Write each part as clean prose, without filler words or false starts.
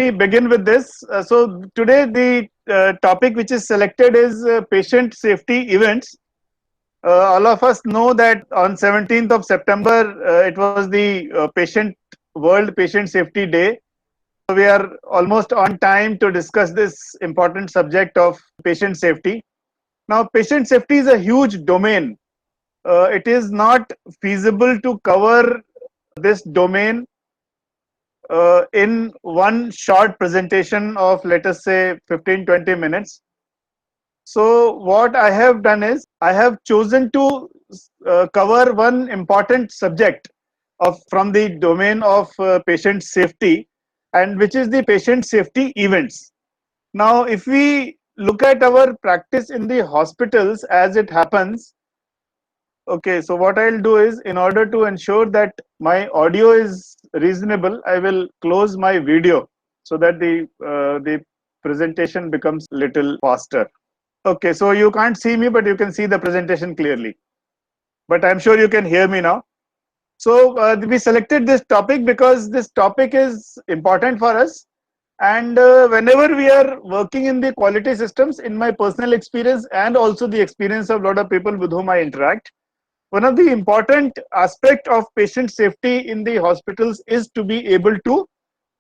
me begin with this. So today the topic which is selected is patient safety events. All of us know that on 17th of September, it was the World Patient Safety Day. So we are almost on time to discuss this important subject of patient safety. Now, patient safety is a huge domain. It is not feasible to cover this domain in one short presentation of, let us say, 15-20 minutes. So what I have done is I have chosen to cover one important subject from the domain of patient safety, and which is the patient safety events. Now, if we look at our practice in the hospitals as it happens, okay, so what I'll do is, in order to ensure that my audio is reasonable, I will close my video so that the presentation becomes little faster. Okay, so you can't see me, but you can see the presentation clearly. But I'm sure you can hear me now. So we selected this topic because this topic is important for us. And whenever we are working in the quality systems, in my personal experience and also the experience of a lot of people with whom I interact, one of the important aspect of patient safety in the hospitals is to be able to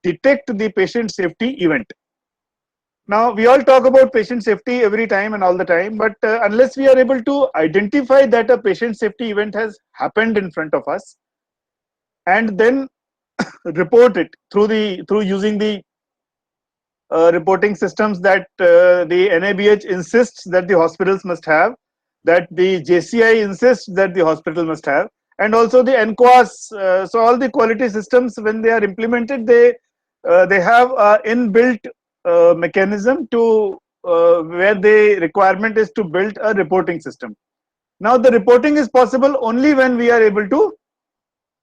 detect the patient safety event. Now, we all talk about patient safety every time and all the time, but unless we are able to identify that a patient safety event has happened in front of us and then report it through using the reporting systems that the NABH insists that the hospitals must have, that the JCI insists that the hospital must have, and also the NQAS. So all the quality systems, when they are implemented, they have inbuilt mechanism to where the requirement is to build a reporting system. Now, the reporting is possible only when we are able to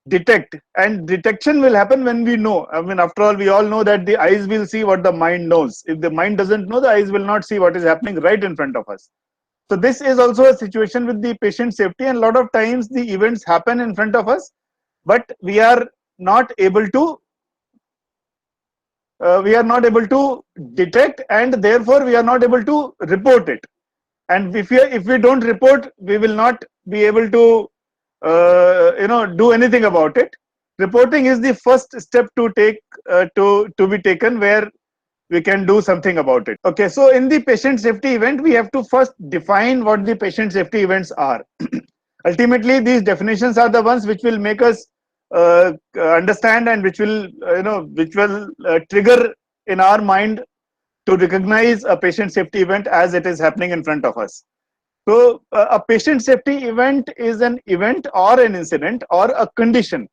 detect, and detection will happen when we know. I mean, after all, we all know that the eyes will see what the mind knows. If the mind doesn't know, the eyes will not see what is happening right in front of us. So this is also a situation with the patient safety, and a lot of times the events happen in front of us, but we are not able to detect, and therefore we are not able to report it. And if we don't report, we will not be able to do anything about it. Reporting is the first step to take to be taken, where we can do something about it. Okay, so in the patient safety event, we have to first define what the patient safety events are. Ultimately, these definitions are the ones which will make us understand, and which will trigger in our mind to recognize a patient safety event as it is happening in front of us. So a patient safety event is an event or an incident or a condition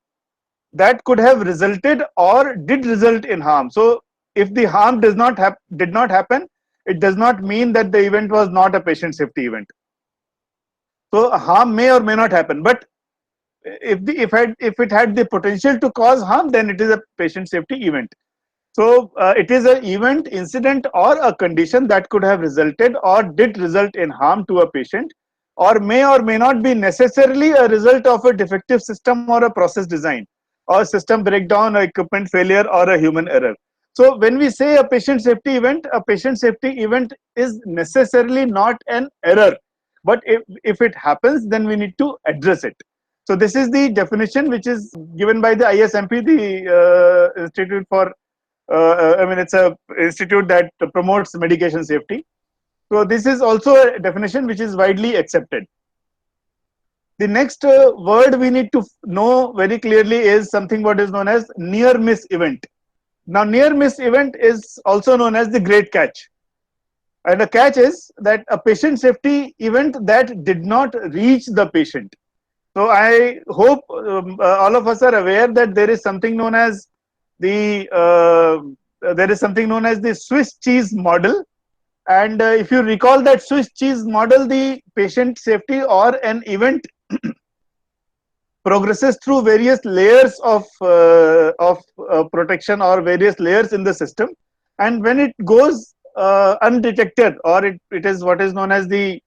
that could have resulted or did result in harm. So if the harm did not happen, it does not mean that the event was not a patient safety event. So harm may or may not happen, but if it had the potential to cause harm, then it is a patient safety event. So it is an event, incident, or a condition that could have resulted or did result in harm to a patient, or may not be necessarily a result of a defective system or a process design, or system breakdown, or equipment failure, or a human error. So when we say a patient safety event is necessarily not an error, but if it happens, then we need to address it. So this is the definition which is given by the ISMP, the Institute for it's a institute that promotes medication safety. So this is also a definition which is widely accepted. The next word we need to know very clearly is something what is known as near miss event. Now, near miss event is also known as the great catch. And the catch is that a patient safety event that did not reach the patient. So I hope all of us are aware that there is something known as the Swiss cheese model. And if you recall that Swiss cheese model, the patient safety or an event progresses through various layers of protection, or various layers in the system, and when it goes undetected, or it is what is known as the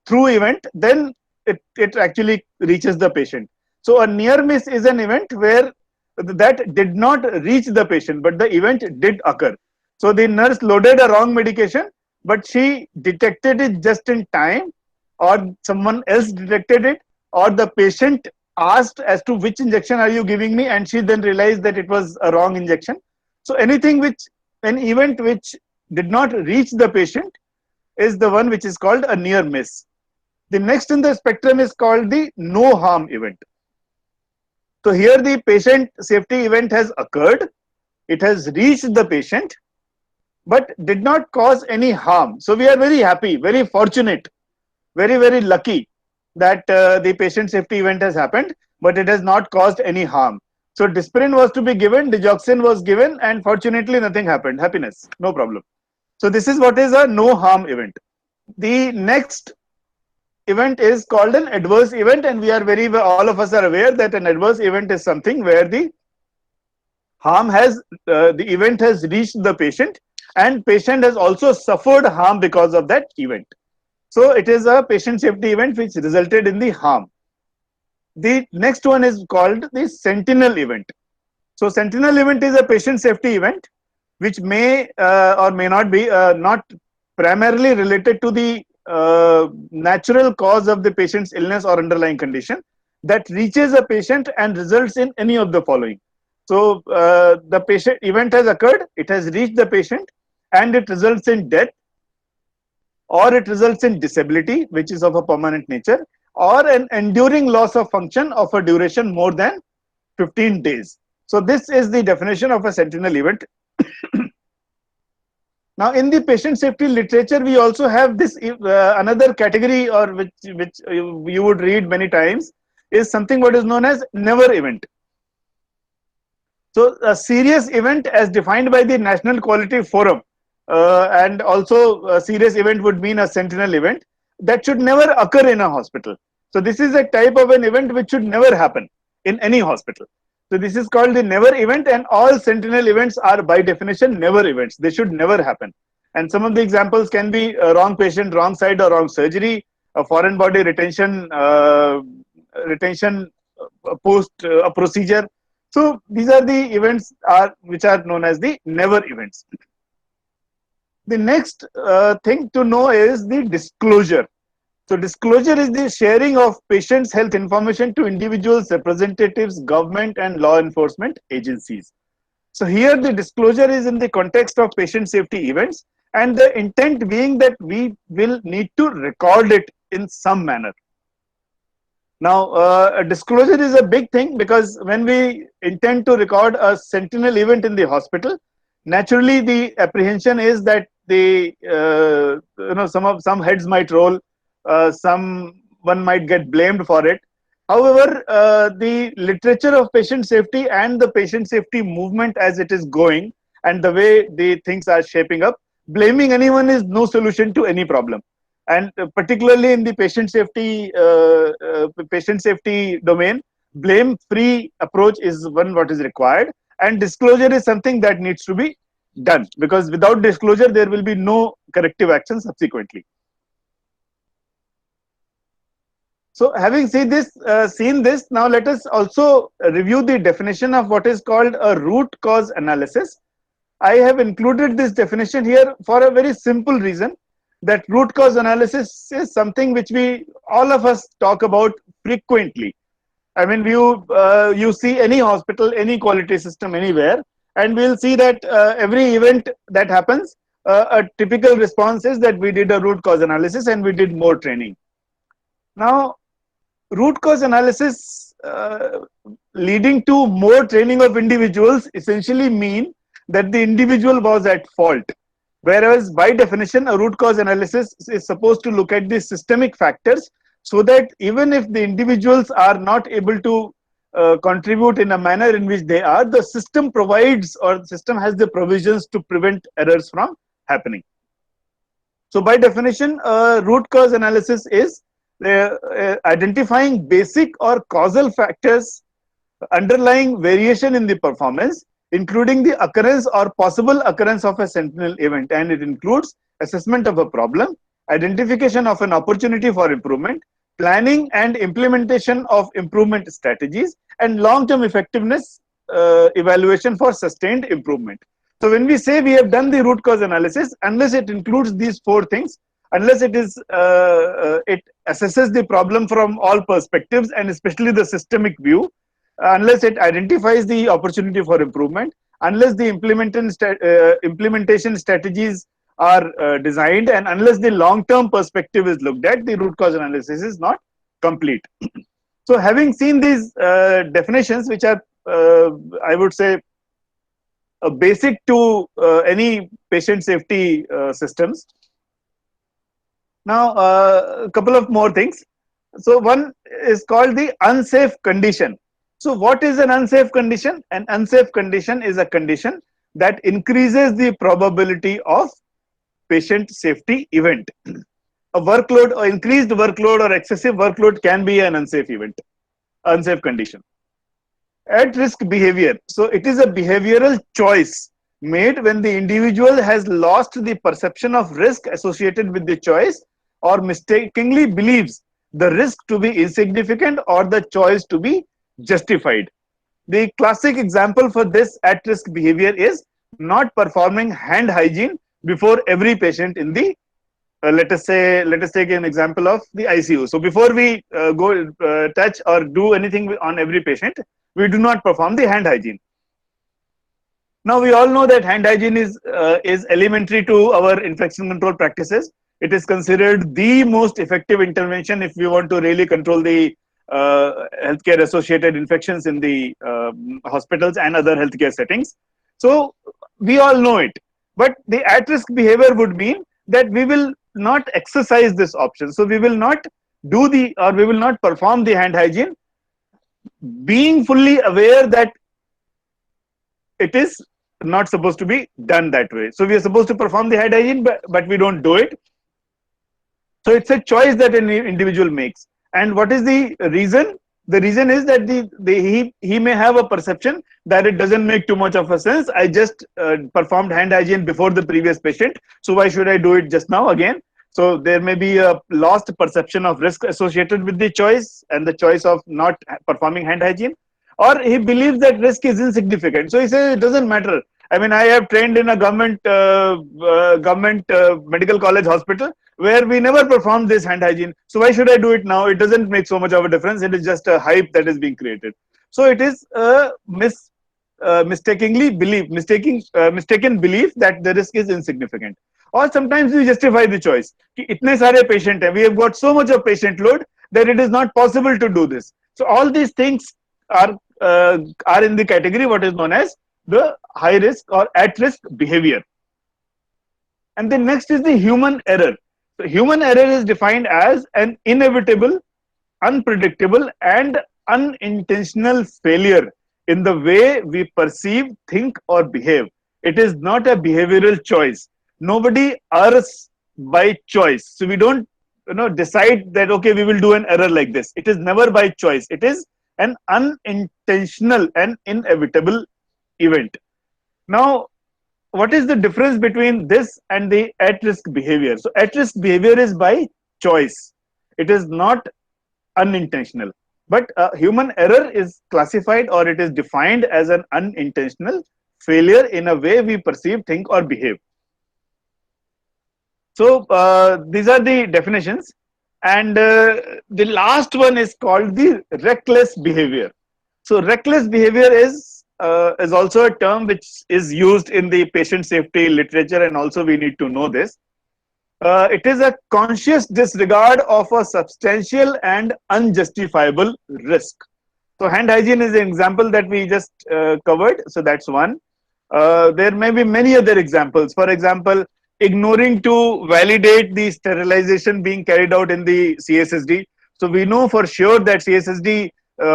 through event, then it actually reaches the patient. So a near miss is an event where that did not reach the patient, but the event did occur. So the nurse loaded a wrong medication, but she detected it just in time, or someone else detected it, or the patient asked as to which injection are you giving me, and she then realized that it was a wrong injection. So anything which, an event which did not reach the patient, is the one which is called a near miss. The next in the spectrum is called the no harm event. So here the patient safety event has occurred, it has reached the patient, but did not cause any harm. So we are very happy, very fortunate, very, very lucky that the patient safety event has happened, but it has not caused any harm. So Dispirin was to be given, digoxin was given, and fortunately nothing happened. Happiness, no problem. So this is what is a no harm event. The next event is called an adverse event, and we are very, all of us are aware that an adverse event is something where the harm has, the event has reached the patient, and patient has also suffered harm because of that event. So it is a patient safety event which resulted in the harm. The next one is called the sentinel event. So sentinel event is a patient safety event which may or may not be not primarily related to the natural cause of the patient's illness or underlying condition, that reaches a patient and results in any of the following. So the patient event has occurred, it has reached the patient, and it results in death, or it results in disability which is of a permanent nature, or an enduring loss of function of a duration more than 15 days. So this is the definition of a sentinel event. Now in the patient safety literature, we also have this another category, or which you would read many times, is something what is known as never event. So a serious event as defined by the National Quality Forum, and also a serious event would mean a sentinel event, that should never occur in a hospital. So this is a type of an event which should never happen in any hospital. So this is called the never event, and all sentinel events are by definition never events. They should never happen. And some of the examples can be a wrong patient, wrong site or wrong surgery, a foreign body retention, post a procedure. So these are the events which are known as the never events. The next thing to know is the disclosure. So disclosure is the sharing of patients' health information to individuals, representatives, government and law enforcement agencies. So here the disclosure is in the context of patient safety events, and the intent being that we will need to record it in some manner. Now, a disclosure is a big thing, because when we intend to record a sentinel event in the hospital, naturally the apprehension is that the some heads might roll, someone might get blamed for it. However, the literature of patient safety and the patient safety movement as it is going, and the way the things are shaping up, blaming anyone is no solution to any problem. And particularly in the patient safety domain, blame free approach is one what is required, and disclosure is something that needs to be done, because without disclosure there will be no corrective action subsequently. So having seen this, now let us also review the definition of what is called a root cause analysis. I have included this definition here for a very simple reason, that root cause analysis is something which all of us talk about frequently. I mean, you see any hospital, any quality system anywhere, and we'll see that every event that happens, a typical response is that we did a root cause analysis and we did more training. Now, root cause analysis leading to more training of individuals essentially mean that the individual was at fault. Whereas by definition, a root cause analysis is supposed to look at the systemic factors, so that even if the individuals are not able to contribute in a manner in which they are, the system provides, or the system has the provisions to prevent errors from happening. So by definition, root cause analysis is identifying basic or causal factors underlying variation in the performance, including the occurrence or possible occurrence of a sentinel event, and it includes assessment of a problem, identification of an opportunity for improvement, planning and implementation of improvement strategies, and long-term effectiveness evaluation for sustained improvement. So when we say we have done the root cause analysis, unless it includes these four things, unless it assesses the problem from all perspectives and especially the systemic view, unless it identifies the opportunity for improvement, unless the implementation strategies are designed, and unless the long-term perspective is looked at, the root cause analysis is not complete. So having seen these definitions, which are, I would say, basic to any patient safety systems. Now, a couple of more things. So one is called the unsafe condition. So what is an unsafe condition? An unsafe condition is a condition that increases the probability of patient safety event. A workload or increased workload or excessive workload can be an unsafe event, unsafe condition. At risk behavior. So it is a behavioral choice made when the individual has lost the perception of risk associated with the choice or mistakenly believes the risk to be insignificant or the choice to be justified. The classic example for this at risk behavior is not performing hand hygiene before every patient in the let us take an example of the ICU. So before we go touch or do anything on every patient, we do not perform the hand hygiene. Now we all know that hand hygiene is elementary to our infection control practices. It is considered the most effective intervention if we want to really control the healthcare associated infections in the hospitals and other healthcare settings. So we all know it, but the at risk behavior would mean that we will not exercise this option. So we will not do we will not perform the hand hygiene, being fully aware that it is not supposed to be done that way. So we are supposed to perform the hand hygiene, but we don't do it. So it's a choice that an individual makes. And what is the reason? The reason is that he may have a perception that it doesn't make too much of a sense. I just performed hand hygiene before the previous patient, so why should I do it just now again? So there may be a lost perception of risk associated with the choice and the choice of not performing hand hygiene, or he believes that risk is insignificant. So he says it doesn't matter. I mean, I have trained in a government medical college hospital where we never performed this hand hygiene. So why should I do it now? It doesn't make so much of a difference. It is just a hype that is being created. So it is a mistaken belief that the risk is insignificant. Or sometimes we justify the choice. Itne sare patient hai, we have got so much of patient load that it is not possible to do this. So all these things are in the category what is known as the high risk or at risk behavior. And then next is the human error. So human error is defined as an inevitable, unpredictable, and unintentional failure in the way we perceive, think, or behave. It is not a behavioral choice. Nobody errs by choice. So we don't decide that okay, we will do an error like this. It is never by choice. It is an unintentional and inevitable event. Now, what is the difference between this and the at-risk behavior? So at-risk behavior is by choice. It is not unintentional. But human error is classified or it is defined as an unintentional failure in a way we perceive, think, or behave. So these are the definitions. And the last one is called the reckless behavior. So reckless behavior is also a term which is used in the patient safety literature, and also we need to know this. It is a conscious disregard of a substantial and unjustifiable risk. So hand hygiene is an example that we just covered. So that's one. There may be many other examples. For example, ignoring to validate the sterilization being carried out in the CSSD. So we know for sure that CSSD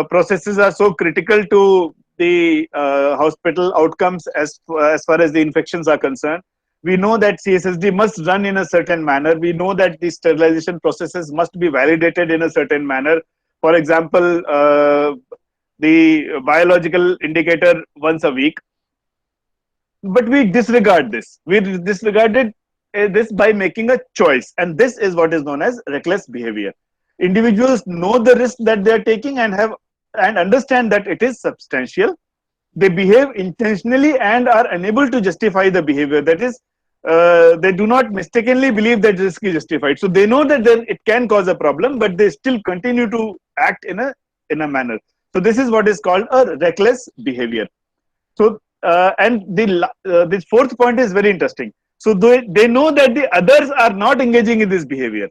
processes are so critical to the hospital outcomes as far as the infections are concerned. We know that CSSD must run in a certain manner. We know that the sterilization processes must be validated in a certain manner. For example, the biological indicator once a week. But we disregard this. We disregarded this by making a choice. And this is what is known as reckless behavior. Individuals know the risk that they are taking and understand that it is substantial. they behave intentionally and are unable to justify the behavior. That is, they do not mistakenly believe that risk is justified. So they know that it can cause a problem, but they still continue to act in a manner. So this is what is called a reckless behavior. So and this fourth point is very interesting. So they know that the others are not engaging in this behavior.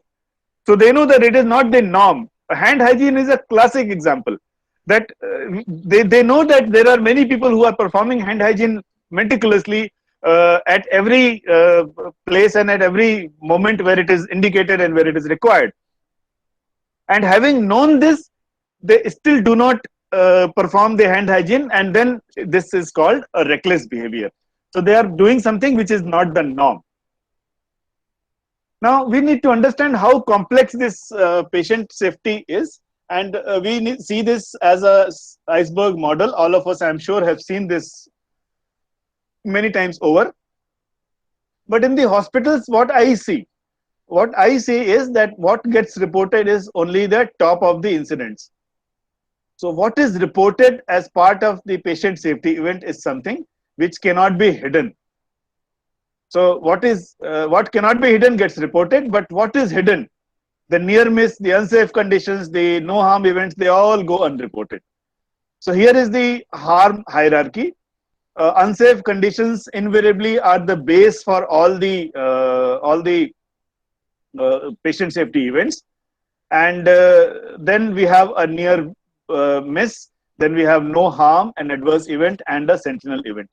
So they know that it is not the norm. Hand hygiene is a classic example. That they know that there are many people who are performing hand hygiene meticulously at every place and at every moment where it is indicated and where it is required. And having known this, they still do not perform the hand hygiene, and then this is called a reckless behavior. So they are doing something which is not the norm. Now we need to understand how complex this patient safety is, and see this as a iceberg model. All of us, I'm sure, have seen this many times over. But in the hospitals, what I see is that what gets reported is only the top of the incidents. So what is reported as part of the patient safety event is something which cannot be hidden. So what cannot be hidden gets reported, but what is hidden, the near miss, the unsafe conditions, the no harm events, they all go unreported. So here is the harm hierarchy. Unsafe conditions invariably are the base for all the patient safety events, and then we have a near miss, then we have no harm, an adverse event, and a sentinel event.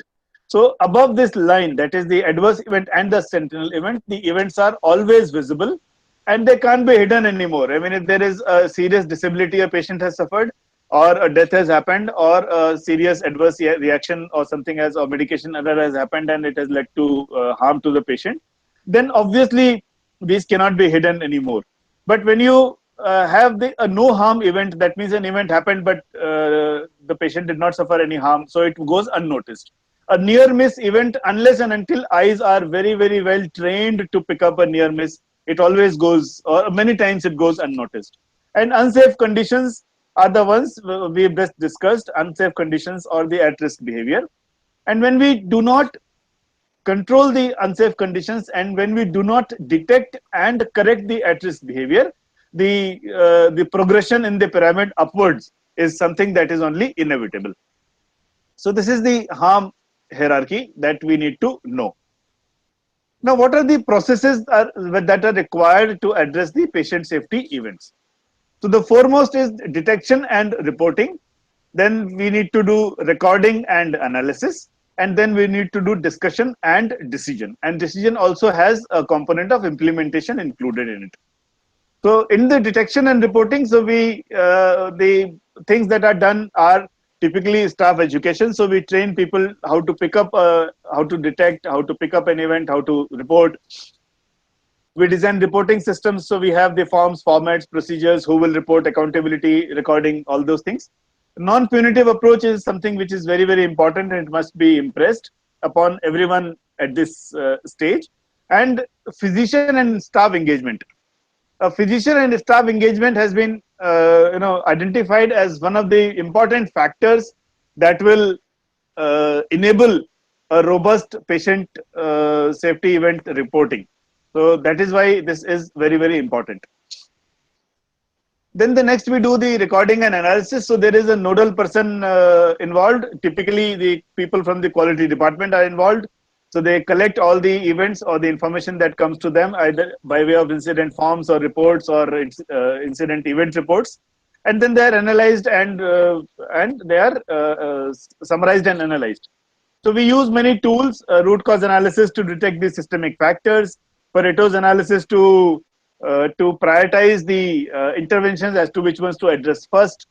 So above this line, that is the adverse event and the sentinel event, the events are always visible and they can't be hidden anymore. I mean, if there is a serious disability a patient has suffered, or a death has happened, or a serious adverse reaction or something has, or medication error has happened and it has led to harm to the patient, then obviously these cannot be hidden anymore. But when you have a no harm event, that means an event happened but the patient did not suffer any harm, so it goes unnoticed. A near miss event, unless and until eyes are very, very well trained to pick up a near miss, it always goes, or many times it goes unnoticed. And unsafe conditions are the ones we just discussed, unsafe conditions or the at-risk behavior. And when we do not control the unsafe conditions and when we do not detect and correct the at-risk behavior, the progression in the pyramid upwards is something that is only inevitable. So this is the harm hierarchy that we need to know. Now, what are the processes that are required to address the patient safety events? So the foremost is detection and reporting. Then we need to do recording and analysis. And then we need to do discussion and decision. And decision also has a component of implementation included in it. So in the detection and reporting, so the things that are done are typically staff education. So we train people how to pick up, how to detect, how to pick up an event, how to report. We design reporting systems. So we have the forms, formats, procedures, who will report, accountability, recording, all those things. Non-punitive approach is something which is very, very important and it must be impressed upon everyone at this stage. And physician and staff engagement. Physician and staff engagement has been identified as one of the important factors that will enable a robust patient safety event reporting. So that is why this is very, very important. Then the next we do the recording and analysis. So there is a nodal person involved. Typically the people from the quality department are involved. So they collect all the events or the information that comes to them either by way of incident forms or reports or incident event reports, and then they are analyzed and they are summarized and analyzed. So we use many tools: root cause analysis to detect the systemic factors, Pareto's analysis to prioritize the interventions as to which ones to address first.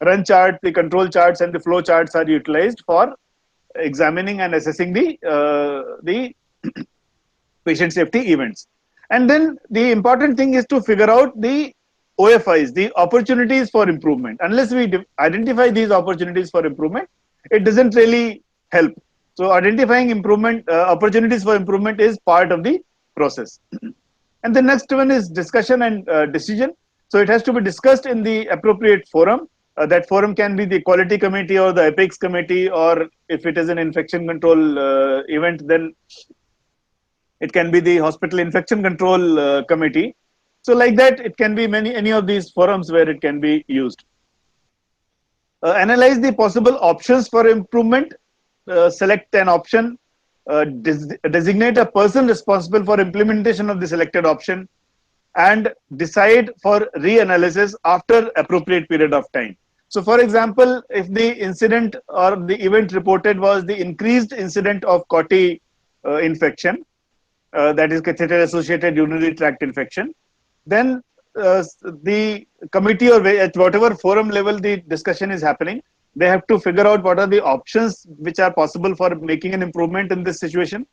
Run chart, the control charts, and the flow charts are utilized for examining and assessing the patient safety events. And then the important thing is to figure out the OFIs, the opportunities for improvement. Unless we identify these opportunities for improvement, it doesn't really help. So identifying improvement opportunities for improvement is part of the process. And the next one is discussion and decision. So it has to be discussed in the appropriate forum. That forum can be the quality committee or the ethics committee, or if it is an infection control event, then it can be the hospital infection control committee. So like that, it can be any of these forums where it can be used. Analyze the possible options for improvement, select an option, designate a person responsible for implementation of the selected option, and decide for reanalysis after appropriate period of time. So for example, if the incident or the event reported was the increased incident of COTI infection, that is catheter associated urinary tract infection, then the committee or at whatever forum level the discussion is happening, they have to figure out what are the options which are possible for making an improvement in this situation,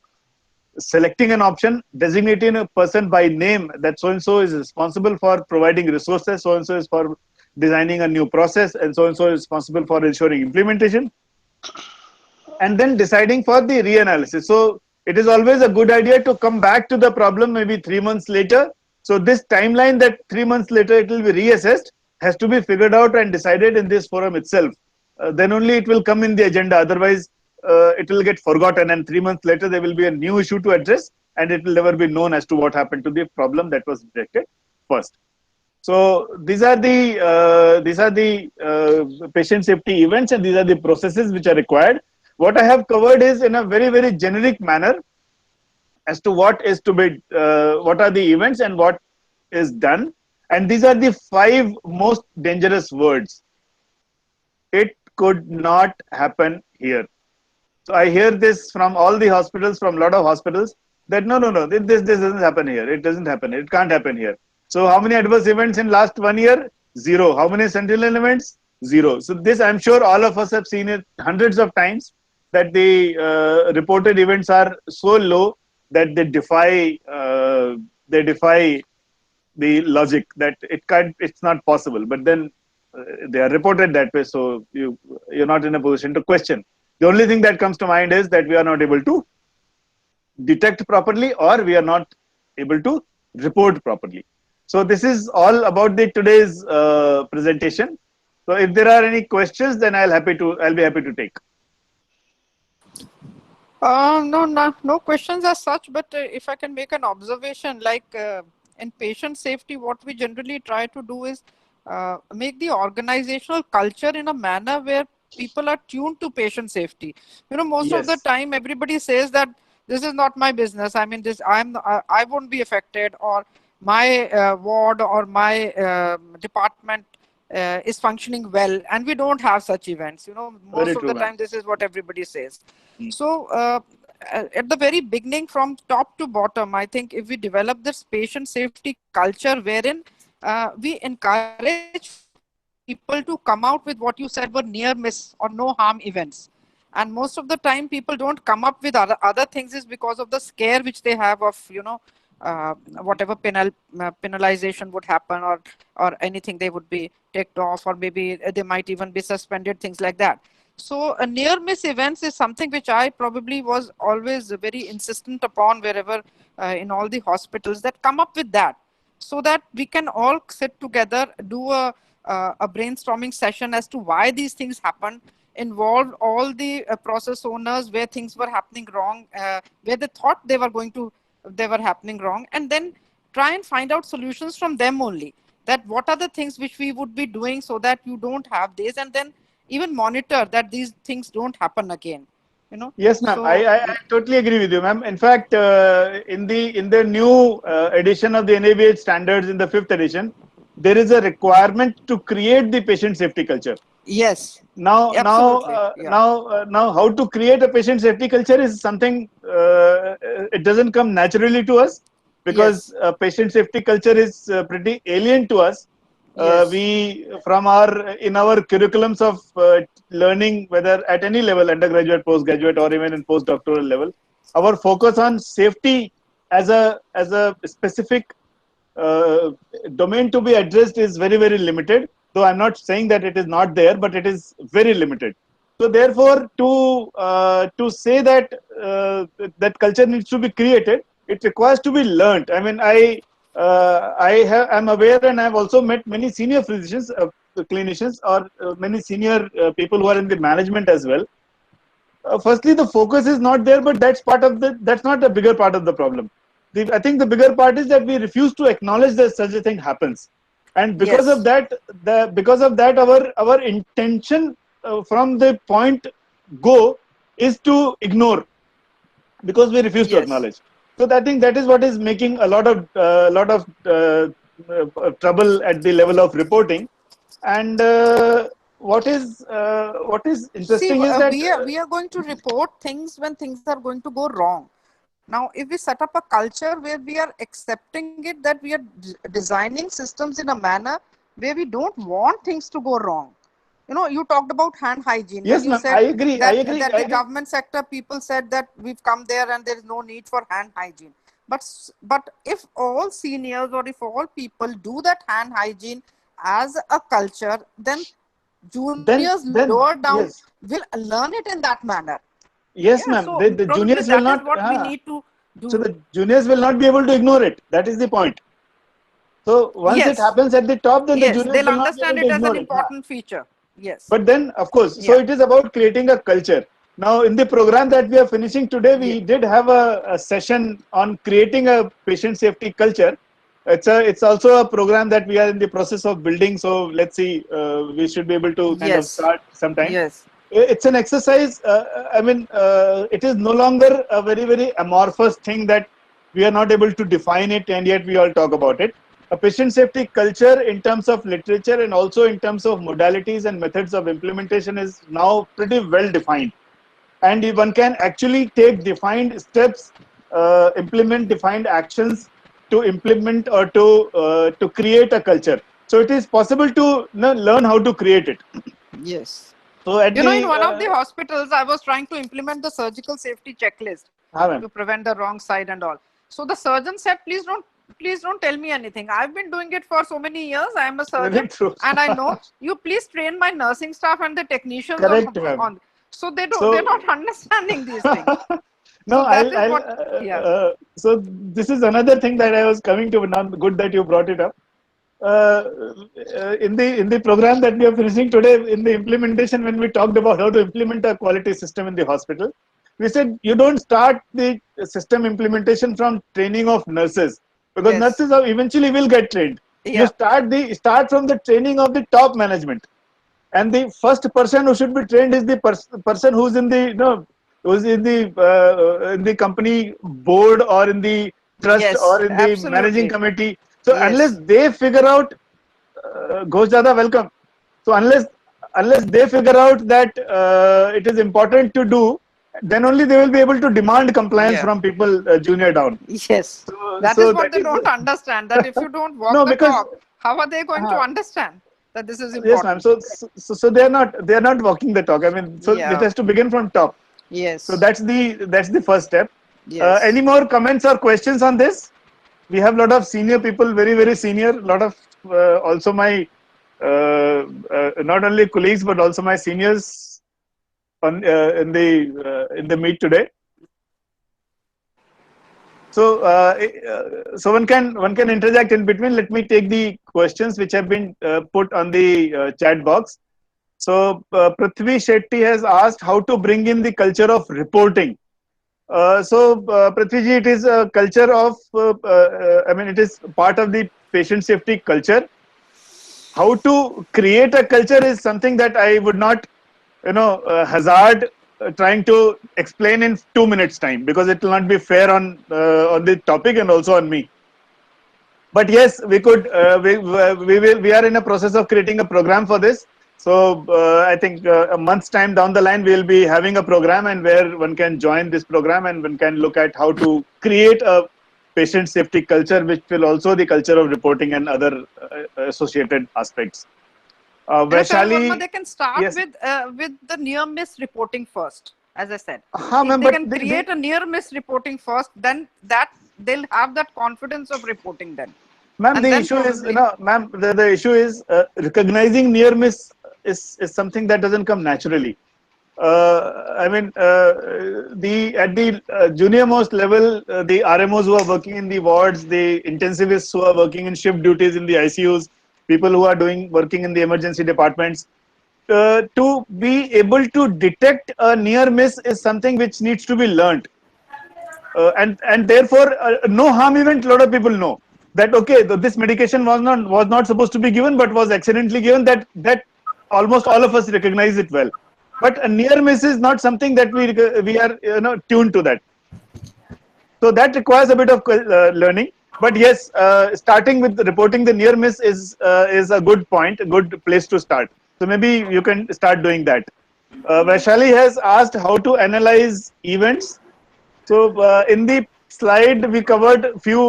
selecting an option, designating a person by name that so and so is responsible for providing resources, so and so is for designing a new process, and so is responsible for ensuring implementation, and then deciding for the reanalysis. So it is always a good idea to come back to the problem maybe 3 months later. So this timeline that 3 months later it will be reassessed has to be figured out and decided in this forum itself. Then only it will come in the agenda. Otherwise, it will get forgotten, and 3 months later there will be a new issue to address, and it will never be known as to what happened to the problem that was detected first. So these are the patient safety events, and these are the processes which are required. What I have covered is in a very generic manner as to what is to be, what are the events and what is done, and these are the 5 most dangerous words. It could not happen here. So I hear this from all the hospitals, from a lot of hospitals, that no, this doesn't happen here. It doesn't happen. It can't happen here. So how many adverse events in last 1 year? Zero. How many sentinel events? Zero. So this, I'm sure all of us have seen it hundreds of times, that the reported events are so low that they defy the logic, that it's not possible. But then they are reported that way, so you're not in a position to question. The only thing that comes to mind is that we are not able to detect properly, or we are not able to report properly. So this is all about the today's presentation. So if there are any questions, then I'll be happy to take. No questions as such, but if I can make an observation, like in patient safety, what we generally try to do is make the organizational culture in a manner where people are tuned to patient safety. Most of the Yes. time, everybody says that this is not my business. I mean, I won't be affected, or my ward or my department is functioning well, and we don't have such events. Most Very of true, the ma'am. time, this is what everybody says. Hmm. So at the very beginning, from top to bottom, I think if we develop this patient safety culture wherein we encourage people to come out with what you said were near miss or no harm events. And most of the time people don't come up with other things is because of the scare which they have of, whatever penalization would happen, or anything they would be ticked off, or maybe they might even be suspended, things like that. So near miss events is something which I probably was always very insistent upon wherever in all the hospitals, that come up with that, so that we can all sit together, do a brainstorming session as to why these things happen, involve all the process owners where things were happening wrong, where they thought they were happening wrong, and then try and find out solutions from them only, that what are the things which we would be doing so that you don't have this, and then even monitor that these things don't happen again. Yes, ma'am. So I totally agree with you, ma'am. In fact, in the new edition of the NABH standards, in the 5th edition, there is a requirement to create the patient safety culture. yes, Now, now, absolutely, uh, yeah, now, uh, now, how to create a patient safety culture is something, it doesn't come naturally to us, because yes, patient safety culture is pretty alien to us. yes, We from our in our curriculums of learning, whether at any level, undergraduate, postgraduate, or even in postdoctoral level, our focus on safety as a specific uh, domain to be addressed is very limited. Though I'm not saying that it is not there, but it is very limited. So therefore, to say that that culture needs to be created, it requires to be learnt. I mean, I'm aware, and I've also met many senior physicians. clinicians or many senior people who are in the management as well. Firstly, the focus is not there, but that's not a bigger part of the problem. I think the bigger part is that we refuse to acknowledge that such a thing happens, and because of Yes. that, our intention from the point go is to ignore, because we refuse to Yes. acknowledge. So I think that is what is making a lot of trouble at the level of reporting. And what is See, interesting is that we are going to report things when things are going to go wrong. Now, if we set up a culture where we are accepting it, that we are designing systems in a manner where we don't want things to go wrong. You know, you talked about hand hygiene when yes, you ma'am, I said agree. I that agree. that I the agree. government sector people said that we've come there and there is no need for hand hygiene. But if all seniors or if all people do that hand hygiene as a culture, then juniors lower down Yes, will learn it in that manner. yes, Yeah, ma'am. so The probably juniors will that is not. what we need to So do. the juniors will not be able to ignore it. That is the point. So once it Yes, happens at the top, then the yes, juniors they'll will not be able understand to it as an ignore it. Huh? important feature. Yes, But then, of course, so yeah, it is about creating a culture. Now, in the program that we are finishing today, yeah, we did have a session on creating a patient safety culture. It's also a program that we are in the process of building. So let's see, we should be able to kind of yes, start sometime. yes, It's an exercise. I mean, it is no longer a very amorphous thing that we are not able to define it, and yet we all talk about it. A patient safety culture in terms of literature and also in terms of modalities and methods of implementation is now pretty well defined, and one can actually take defined steps, implement defined actions to implement or to create a culture. So it is possible to learn how to create it. yes. So at You know, in the one of the hospitals, I was trying to implement the surgical safety checklist to Ma'am, prevent the wrong side and all. So the surgeon said, please don't tell me anything. I've been doing it for so many years. I am a surgeon very true. and I know. You please train my nursing staff and the technicians Correct, ma'am. on. So they're So not understanding these things. no, So that is I'll what, yeah, so this is another thing that I was coming to. Now, good that you brought it up. Uh, in the program that we are finishing today, in the implementation, when we talked about how to implement a quality system in the hospital, we said you don't start the system implementation from training of nurses, because yes, nurses are eventually will get trained. You yeah, start from the training of the top management, and the first person who should be trained is the person who's in the who's in the company board or in the trust or yes, in the managing absolutely. committee. So unless Yes, they figure out Ghosh Dada, welcome. So unless they figure out that it is important to do, then only they will be able to demand compliance yeah. from people junior down. Yes, that is So what that they is don't understand. That if you don't walk no, the because talk, how are they going to uh, understand that this is yes, ma'am. important? So they are not walking the talk. I mean, so it Yeah. has to begin from top. So Yes. that's the first step. Yes. Any more comments or questions on this? We have a lot of senior people, very senior. A lot of also my not only colleagues but also my seniors on in the meet today. So so one can interject in between. Let me take the questions which have been put on the chat box. So Prithvi Shetty has asked how to bring in the culture of reporting. Prithvi ji, it is a culture of, I mean, it is part of the patient safety culture. How to create a culture is something that I would not, hazard trying to explain in 2 minutes time, because it will not be fair on the topic and also on me. But yes, we could. We are in a process of creating a program for this. So I think a month's time down the line, we'll be having a program, and where one can join this program and one can look at how to create a patient safety culture, which will also the culture of reporting and other associated aspects. You know, Charan Verma, Vaishali, they can start yes, with the near miss reporting first. As I said, हाँ if ma'am, they but can create a near miss reporting first, then that they'll have that confidence of reporting then, ma'am, and the then issue is, probably ma'am, the issue is recognizing near miss is something that doesn't come naturally. I mean, the at the junior most level, the RMOs who are working in the wards, the intensivists who are working in shift duties in the ICUs, people who are working in the emergency departments. To be able to detect a near miss is something which needs to be learned. And therefore no harm event, a lot of people know that okay, this medication was not supposed to be given but was accidentally given, that almost all of us recognize it well. But a near miss is not something that we are tuned to that. So that requires a bit of learning. But yes, starting with reporting the near miss is a good point, a good place to start. So maybe you can start doing that. Vaishali has asked how to analyze events. So in the slide, we covered few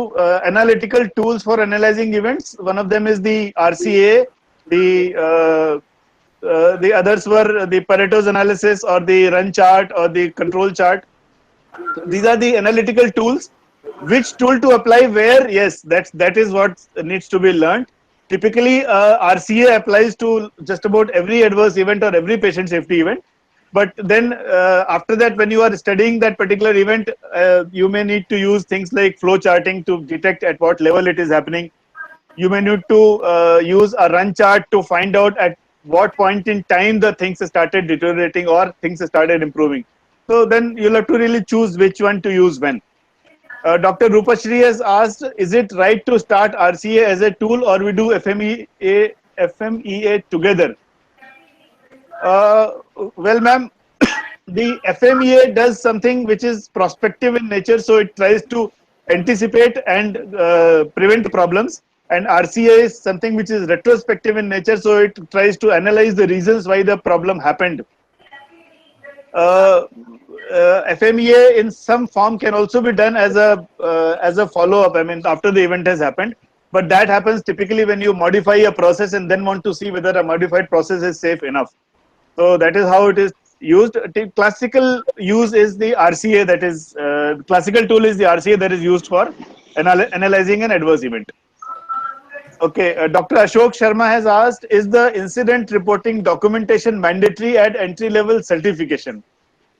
analytical tools for analyzing events. One of them is the RCA. The others were the Pareto's analysis or the run chart or the control chart. So these are the analytical tools. Which tool to apply where? Yes, that is what needs to be learned. Typically, RCA applies to just about every adverse event or every patient safety event. But then after that, when you are studying that particular event, you may need to use things like flow charting to detect at what level it is happening. You may need to use a run chart to find out at what point in time the things started deteriorating or things started improving. So then you'll have to really choose which one to use when. Dr. Rupashri has asked, is it right to start RCA as a tool or we do FMEA together? Well, ma'am, the FMEA does something which is prospective in nature, so it tries to anticipate and prevent problems. And RCA is something which is retrospective in nature, so it tries to analyze the reasons why the problem happened. FMEA in some form can also be done as a follow-up. I mean, after the event has happened, but that happens typically when you modify a process and then want to see whether a modified process is safe enough. So that is how it is used. The classical use is the RCA. That is classical tool is the RCA that is used for analyzing an adverse event. Okay, Dr. Ashok Sharma has asked, is the incident reporting documentation mandatory at entry level certification?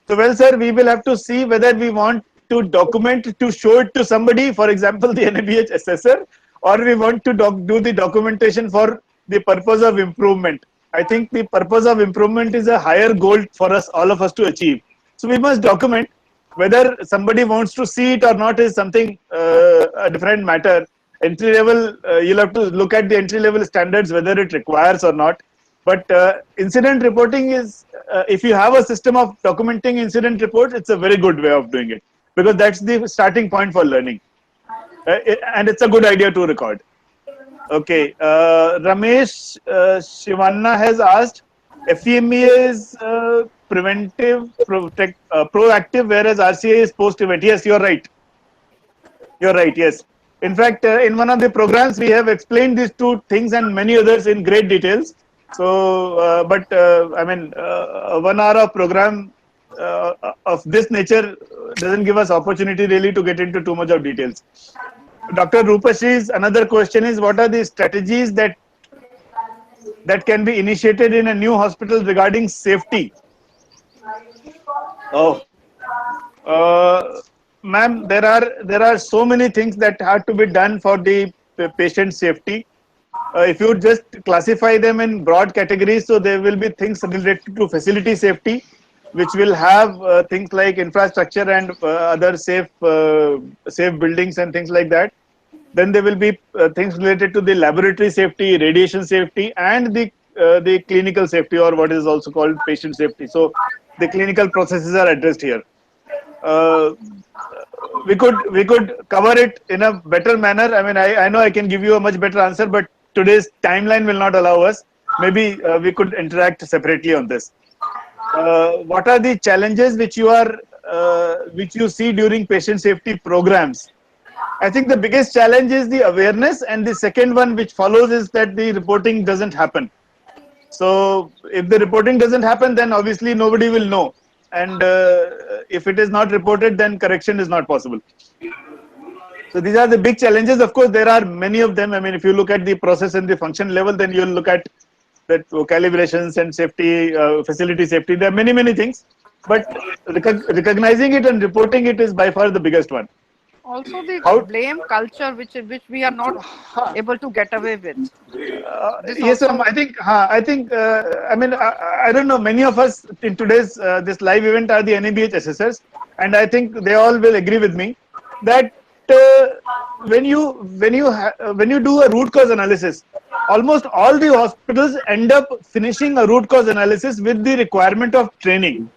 So, well, sir, we will have to see whether we want to document to show it to somebody, for example, the NABH assessor, or we want to do the documentation for the purpose of improvement. I think the purpose of improvement is a higher goal for us, all of us to achieve. So, we must document. Whether somebody wants to see it or not is something a different matter. Entry level, you'll have to look at the entry level standards, whether it requires or not. But incident reporting is, if you have a system of documenting incident reports, it's a very good way of doing it, because that's the starting point for learning. And it's a good idea to record. Okay, Ramesh Shivanna has asked, FEMEA is preventive, proactive, whereas RCA is post-event. Yes, you're right. You're right, yes. In fact, in one of the programs, we have explained these two things and many others in great details. So, I mean, 1 hour of program of this nature doesn't give us opportunity really to get into too much of details. Dr. Rupashi's another question is, what are the strategies that can be initiated in a new hospital regarding safety? Oh, ma'am, there are so many things that have to be done for the patient safety. If you just classify them in broad categories, so there will be things related to facility safety, which will have things like infrastructure and other safe buildings and things like that. Then there will be things related to the laboratory safety, radiation safety, and the clinical safety, or what is also called patient safety. So the clinical processes are addressed here. We could cover it in a better manner. I mean, I know I can give you a much better answer, but today's timeline will not allow us. Maybe we could interact separately on this. What are the challenges which you see during patient safety programs? I think the biggest challenge is the awareness, and the second one which follows is that the reporting doesn't happen. So if the reporting doesn't happen, then obviously nobody will know. And if it is not reported, then correction is not possible. So these are the big challenges. Of course, there are many of them. I mean, if you look at the process and the function level, then you'll look at that calibrations and safety, facility safety. There are many things. But recognizing it and reporting it is by far the biggest one. Also the How? blame culture which we are not able to get away with. This Yes, also. ma'am. I think. I mean, I don't know. Many of us in today's this live event are the NABH assessors, and I think they all will agree with me that uh, when you do a root cause analysis, almost all the hospitals end up finishing a root cause analysis with the requirement of training.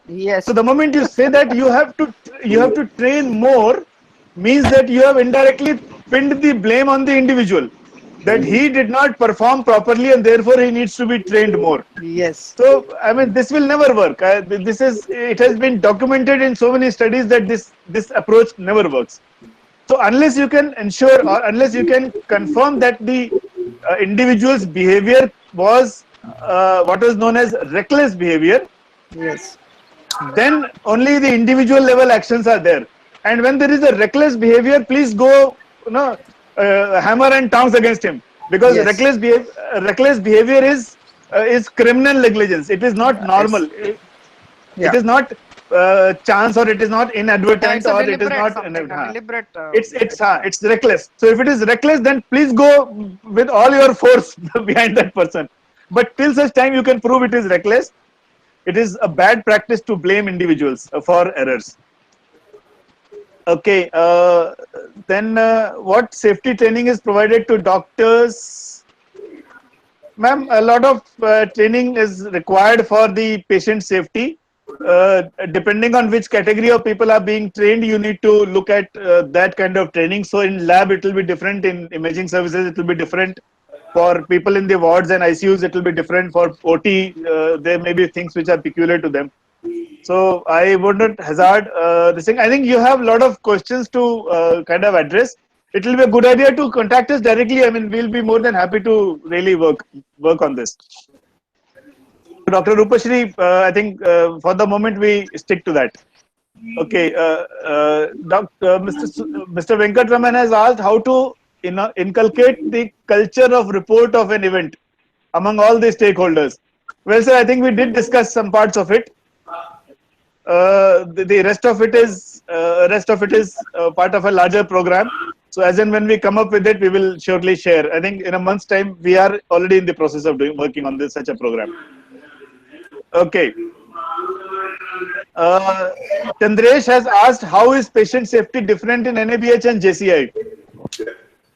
So Yes. the moment you say that you have to train more, means that you have indirectly pinned the blame on the individual, that he did not perform properly and therefore he needs to be trained more. Yes. So I mean this will never work. This is, it has been documented in so many studies that this approach never works. So unless you can ensure or unless you can confirm that the individual's behavior was what is known as reckless behavior, Yes. then only the individual level actions are there. And when there is a reckless behavior, please go, hammer and tongs against him, because Yes. reckless behavior is criminal negligence. It is not normal. It's, It yeah. is not chance, or it is not Yeah, it's inadvertent, a or it is deliberate not something, a deliberate. it's reckless. So if it is reckless, then please go with all your force behind that person. But till such time you can prove it is reckless, it is a bad practice to blame individuals for errors. Okay, then what safety training is provided to doctors? Ma'am, a lot of training is required for the patient safety. Depending on which category of people are being trained, you need to look at that kind of training. So in lab, it will be different. In imaging services, it will be different. For people in the wards and ICUs, it will be different. For OT, there may be things which are peculiar to them. So I would not hazard this thing. I think you have a lot of questions to kind of address. It will be a good idea to contact us directly. I mean, we'll be more than happy to really work on this. Dr. Rupashri, I think for the moment we stick to that. Okay, Mr. Venkatraman has asked how to inculcate the culture of report of an event among all the stakeholders. Well, sir, I think we did discuss some parts of it. The rest of it is part of a larger program. So as and when we come up with it, we will surely share. I think in a month's time, we are already in the process of working on this such a program. Okay. Uh, Chandresh has asked, how is patient safety different in NABH and JCI?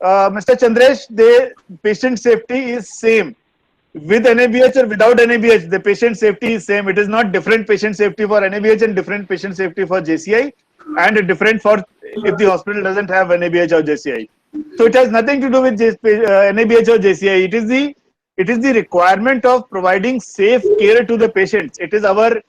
Mr. Chandresh, the patient safety is same with NABH or without NABH. The patient safety is same. It is not different patient safety for NABH and different patient safety for JCI, and different for if the hospital doesn't have NABH or JCI. So it has nothing to do with NABH or JCI. It is the requirement of providing safe care to the patients. It is our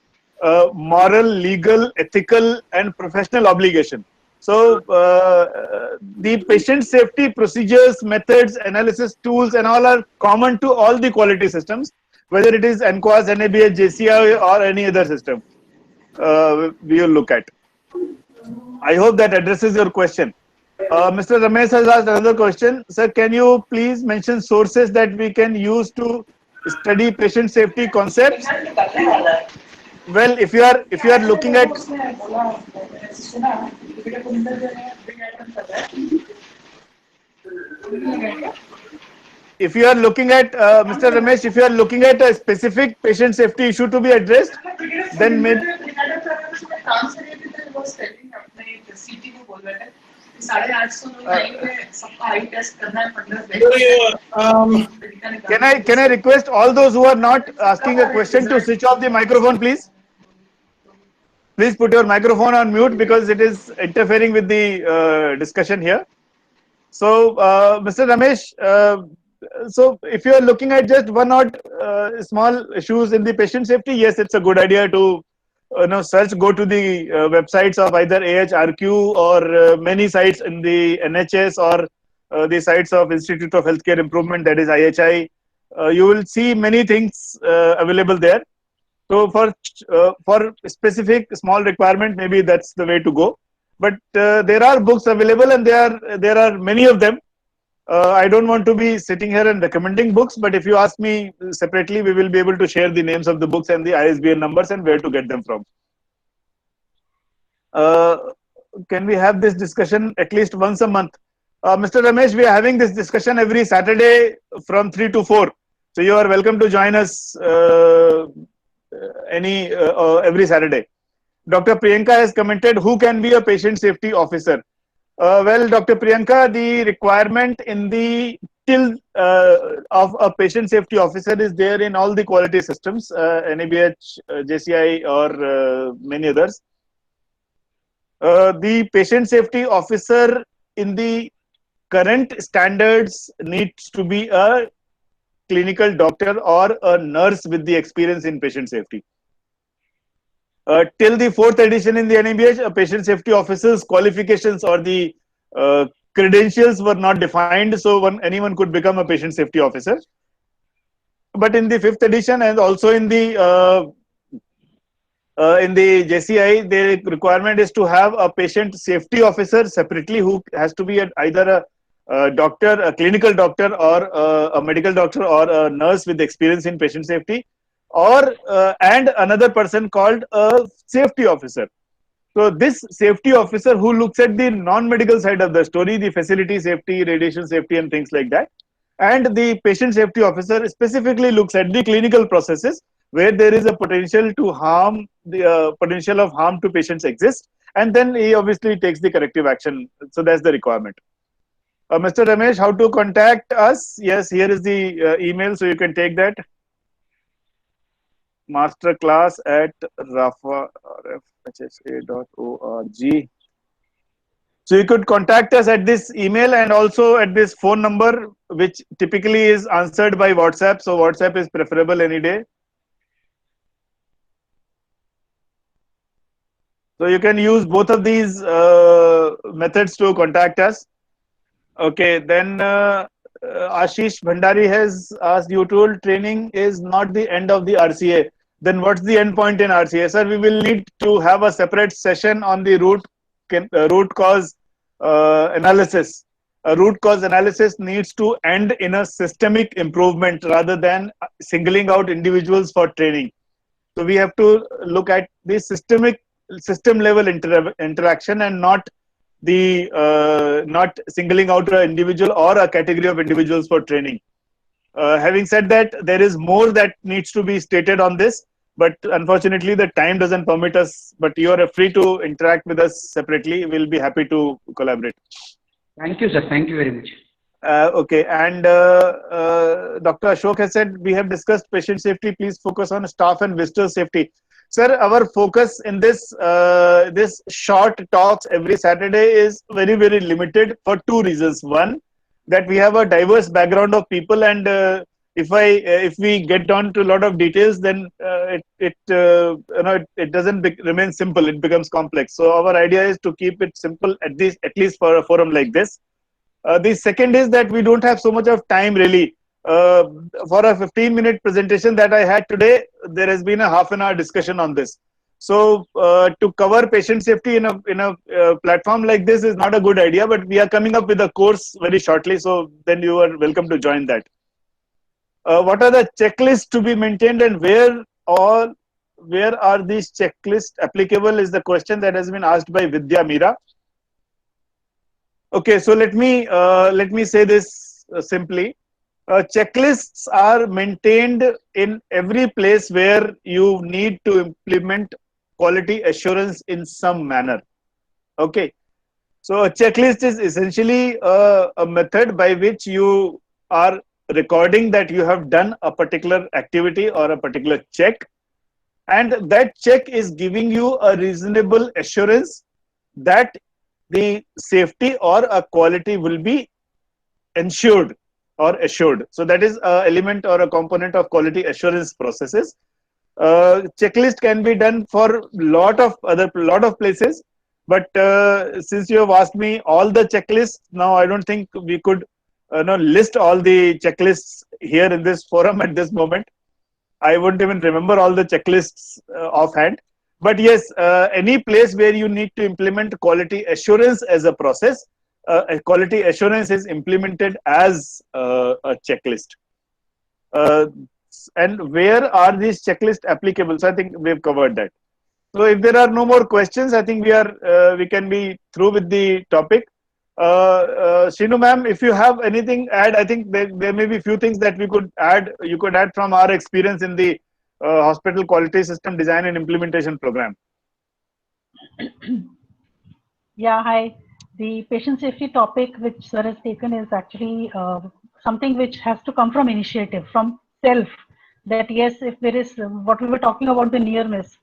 moral, legal, ethical, and professional obligation. So the patient safety procedures, methods, analysis tools, and all are common to all the quality systems, whether it is NQAS, NABH, JCI, or any other system we will look at. I hope that addresses your question. Mr. Ramesh has asked another question. Sir, can you please mention sources that we can use to study patient safety concepts? Well, if you are looking at if you are looking at Mr. Ramesh, if you are looking at a specific patient safety issue to be addressed, then maybe can I request all those who are not asking a question to switch off the microphone, please? Please put your microphone on mute because it is interfering with the discussion here. So, Mr. Ramesh, so if you are looking at just one or small issues in the patient safety, yes, it's a good idea to search, go to the websites of either AHRQ or many sites in the NHS or the sites of Institute of Healthcare Improvement, that is IHI. You will see many things available there. So for specific small requirement, maybe that's the way to go. But there are books available, and there are many of them. I don't want to be sitting here and recommending books, but if you ask me separately, we will be able to share the names of the books and the ISBN numbers and where to get them from. can we have this discussion at least once a month? Mr. Ramesh, we are having this discussion every Saturday from 3 to 4. So you are welcome to join us every Saturday. Dr. Priyanka has commented, who can be a patient safety officer? Well, Dr. Priyanka, the requirement in the till of a patient safety officer is there in all the quality systems, NABH, JCI, or many others. The patient safety officer in the current standards needs to be a clinical doctor or a nurse with the experience in patient safety. Till the fourth edition in the NABH, patient safety officer's qualifications or the credentials were not defined, so anyone could become a patient safety officer. But in the fifth edition and also in the JCI, the requirement is to have a patient safety officer separately, who has to be either a doctor, a clinical doctor, or a medical doctor, or a nurse with experience in patient safety, or and another person called a safety officer. So this safety officer who looks at the non-medical side of the story, the facility safety, radiation safety, and things like that. And the patient safety officer specifically looks at the clinical processes where there is a potential to harm, the potential of harm to patients exists, and then he obviously takes the corrective action. So that's the requirement. Mr. Ramesh, how to contact us? Yes, here is the email, so you can take that. masterclass@rfhsa.org. So you could contact us at this email and also at this phone number, which typically is answered by WhatsApp. So WhatsApp is preferable any day. So you can use both of these methods to contact us. Okay, then Ashish Bhandari has asked, you told training is not the end of the RCA. Then what's the end point in RCA? Sir, we will need to have a separate session on the root cause analysis. A root cause analysis needs to end in a systemic improvement rather than singling out individuals for training. So we have to look at the system level interaction, and not not singling out an individual or a category of individuals for training. Having said that, there is more that needs to be stated on this, but unfortunately the time doesn't permit us. But you are free to interact with us separately. We'll be happy to collaborate. Thank you, sir. Thank you very much. Okay, and Dr. Ashok has said, we have discussed patient safety. Please focus on staff and visitor safety. Sir, our focus in this short talks every Saturday is very, very limited for two reasons. One, that we have a diverse background of people, and if we get down to a lot of details, then it doesn't remain simple. It becomes complex. So our idea is to keep it simple, at least for a forum like this. The second is that we don't have so much of time really. For a 15-minute presentation that I had today, there has been a half-an-hour discussion on this. So to cover patient safety in a platform like this is not a good idea. But we are coming up with a course very shortly, so then you are welcome to join that. What are the checklists to be maintained, and where are these checklists applicable? Is the question that has been asked by Vidya Meera. Okay, so let me say this simply. Checklists are maintained in every place where you need to implement quality assurance in some manner. Okay, so a checklist is essentially a method by which you are recording that you have done a particular activity or a particular check, and that check is giving you a reasonable assurance that the safety or a quality will be ensured or assured. So that is an element or a component of quality assurance processes. Checklist can be done for lot of places, but since you have asked me all the checklists, now I don't think we could list all the checklists here in this forum at this moment. I wouldn't even remember all the checklists offhand. But yes, any place where you need to implement quality assurance as a process, quality assurance is implemented as a checklist. And where are these checklists applicable? So I think we've covered that. So if there are no more questions, I think we can be through with the topic. Shinu ma'am, if you have anything add, I think there may be few things that we could add. You could add from our experience in the hospital quality system design and implementation program. Yeah, hi. The patient safety topic which sir has taken is actually something which has to come from initiative, from self. That yes, if there is what we were talking about the near miss,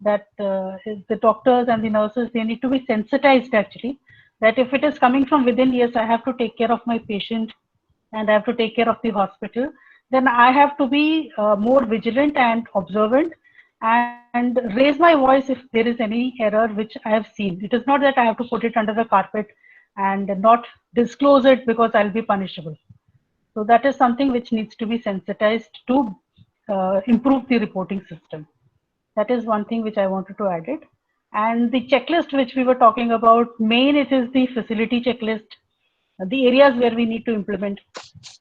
that the doctors and the nurses, they need to be sensitized actually. That if it is coming from within, yes, I have to take care of my patient and I have to take care of the hospital, then I have to be more vigilant and observant and raise my voice if there is any error which I have seen. It is not that I have to put it under the carpet and not disclose it because I'll be punishable. So that is something which needs to be sensitized to improve the reporting system. That is one thing which I wanted to add it. And the checklist which we were talking about, main it is the facility checklist, the areas where we need to implement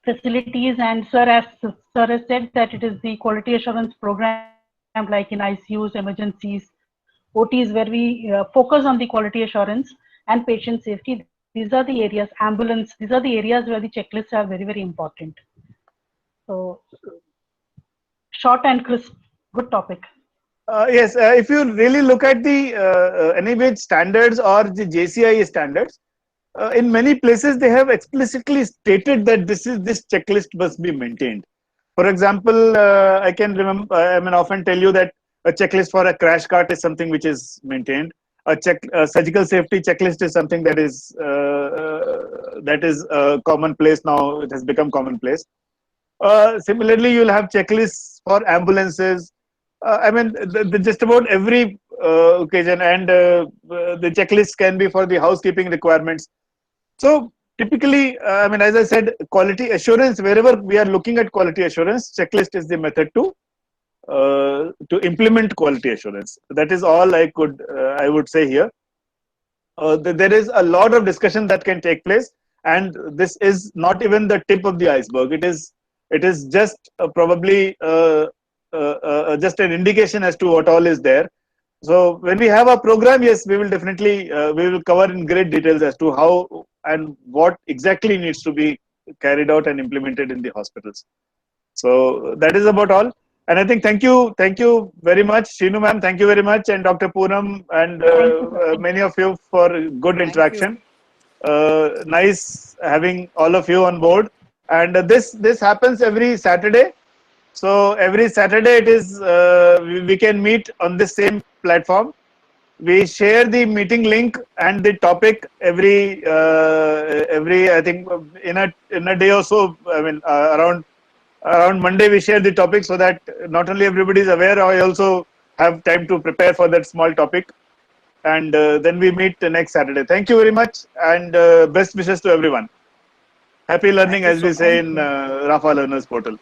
facilities, and sir has said that it is the quality assurance program like in ICUs, emergencies, OTs, where we focus on the quality assurance and patient safety. These are the areas, ambulance, these are the areas where the checklists are very, very important. So short and crisp, good topic. Yes, if you really look at the NABH standards or the JCI standards, in many places they have explicitly stated that this checklist must be maintained. For example, I can remember, I mean, often tell you that a checklist for a crash cart is something which is maintained. A surgical safety checklist is something that is commonplace now. It has become commonplace. Similarly, you'll have checklists for ambulances. I mean, just about every occasion, and the checklist can be for the housekeeping requirements. So typically, I mean, as I said, quality assurance, wherever we are looking at quality assurance, checklist is the method to implement quality assurance. That is all I would say here. There is a lot of discussion that can take place, and this is not even the tip of the iceberg. It is just probably just an indication as to what all is there. So when we have a program, yes, we will definitely we will cover in great details as to how and what exactly needs to be carried out and implemented in the hospitals. So that is about all. And I think thank you very much, Shinu ma'am. Thank you very much, and Dr. Poonam and many of you for good interaction. Nice having all of you on board. And this happens every Saturday. So every Saturday it is we can meet on this same platform. We share the meeting link and the topic every I think in a day or so. I mean around Monday we share the topic so that not only everybody is aware, I also have time to prepare for that small topic. And then we meet next Saturday. Thank you very much, and best wishes to everyone. Happy learning, as we say in Rafa Learners Portal.